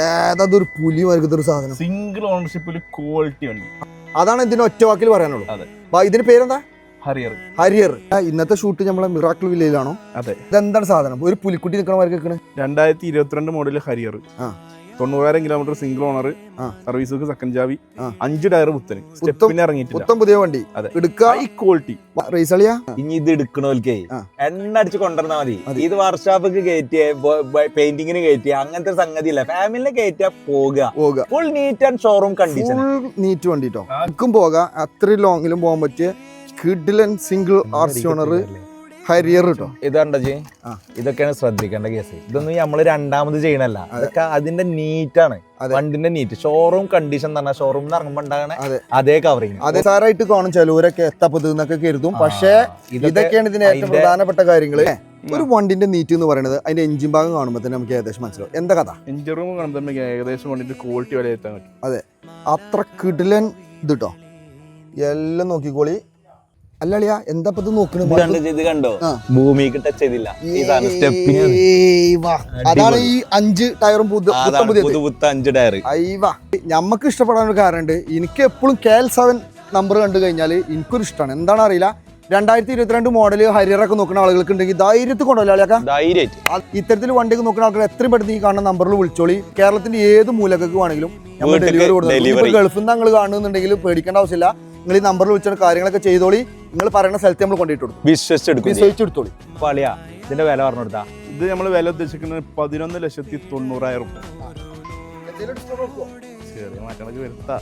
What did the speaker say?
ഏതൊരു പുലി വരുന്നൊരു സാധനം. സിംഗിൾ ഓണർഷിപ്പിൽ ക്വാളിറ്റി ഉണ്ട്. അതാണ് ഇതിന്റെ ഒറ്റ വാക്കിൽ പറയാനുള്ളൂ. അതെ. ഇതിന്റെ പേരെന്താ? ഹരിയർ. ഹരിയർ. ഇന്നത്തെ ഷൂട്ട് നമ്മളെ മിറാക്കിൾ വില്ലേജിലാണോ? അതെ. ഇതെന്താണ് സാധനം? ഒരു പുലിക്കുട്ടി നിൽക്കണമാർക്ക് 2022 model Harrier. 90,000 kilometre single owner. Service second ചാവി. 5 ടയർ പുത്തൻ ഇറങ്ങിയിട്ടില്ല. പുത്തൻ പുതിയ വണ്ടി. ക്വാളിറ്റി. ഇനി ഇത് എടുക്കണോൽക്കേ എണ്ണ അടിച്ച് കൊണ്ടുവന്നാൽ മതി. ഇത് വർക്ക്ഷോപ്പിക്ക് കയറ്റിയ പെയിന്റിങ്ങിന് കയറ്റിയ അങ്ങനത്തെ സംഗതി ഇല്ല. ഫാമിലിനെ കയറ്റിയാ പോകുക. Full neat and showroom condition. Neat വണ്ടിട്ടോ. എനിക്കും പോകാം. അത്രയും ലോങ്ങിലും പോകാൻ പറ്റിയ കിഡിലൻ സിംഗിൾ ആർസി ഓണർ ഹരിയർ കേട്ടോ. ഇതാണ്ട ഇതൊക്കെയാണ് ശ്രദ്ധിക്കേണ്ട കേസ്. ഇതൊന്നും നമ്മള് രണ്ടാമത് ചെയ്യണല്ല. അതൊക്കെ അതിന്റെ നീറ്റാണ്. വണ്ടിന്റെ നീറ്റ് ഷോറൂം കണ്ടീഷൻ എന്ന് പറഞ്ഞാൽ ഷോറൂം ഇറങ്ങുമ്പോ ഉണ്ടാകണ അതേ കവറിങ് അതേ സാറായിട്ട് കാണും. ചിലവരൊക്കെ എത്തപ്പത് എന്നൊക്കെ കരുതും. പക്ഷേ ഇതൊക്കെയാണ് ഇതിന്റെ ഏറ്റവും പ്രധാനപ്പെട്ട കാര്യങ്ങള്. ഒരു വണ്ടിന്റെ നീറ്റ് എന്ന് പറയുന്നത് അതിന്റെ എഞ്ചിൻ ഭാഗം കാണുമ്പോൾ തന്നെ നമുക്ക് ഏകദേശം മനസ്സിലാവും. എന്താ കഥ? എഞ്ചിൻ റൂം കാണുമ്പോൾ ഏകദേശം വണ്ടിന്റെ ക്വാളിറ്റി വിലയിരുത്താൻ പറ്റും. അതെ, അത്ര കിഡിലൻ ഇത് കേട്ടോ. എല്ലാം നോക്കിക്കോളി. അല്ലളിയാ എന്താ ഇത് നോക്കണത്? ഇത് കണ്ടോ? ഭൂമിക്ക് ടച്ച് ചെയ്തില്ല. അതാണ് ഈ 5 ടയറും 5 ടയർ. ഞമ്മക്ക് ഇഷ്ടപ്പെടാൻ ഒരു കാരണമുണ്ട്. എനിക്ക് എപ്പോഴും KL7 നമ്പർ കണ്ടു കഴിഞ്ഞാൽ എനിക്കൊരു ഇഷ്ടമാണ്. എന്താണ് അറിയില്ല. 2022 മോഡല് ഹരിയറൊക്കെ നോക്കുന്ന ആളുകൾക്ക് ഉണ്ടെങ്കിൽ ധൈര്യത്തിൽ കൊണ്ടുപോലാളിയാക്കാം. ഇത്തരത്തിൽ വണ്ടിയൊക്കെ നോക്കുന്ന ആൾക്കാർ എത്രയും പെട്ടെന്ന് ഈ കാണുന്ന നമ്പറിൽ വിളിച്ചോളി. കേരളത്തിന്റെ ഏത് മൂലക്കൊക്കെ വേണമെങ്കിലും നമ്മൾ ഡെലിവറി കൊടുക്കും. ഗൾഫിൽ നിന്ന് ഞങ്ങൾ കാണുന്നുണ്ടെങ്കിൽ പേടിക്കേണ്ട ആവശ്യമില്ല. നിങ്ങൾ ഈ നമ്പറിൽ വിളിച്ചാൽ കാര്യങ്ങളൊക്കെ ചെയ്തോളി. നിങ്ങൾ പറയുന്ന സ്ഥലത്ത് നമ്മൾ കൊണ്ടിട്ട് കൊടുക്കും. വിശ്വസിച്ചെടുത്തോളി. ഇതിന്റെ വില പറഞ്ഞു കൊടുത്താ ഇത് നമ്മൾ വില ഉദ്ദേശിക്കുന്നത് 11,90,000 രൂപ. ചെറിയ മാറ്റങ്ങളൊക്കെ വരുത്താം.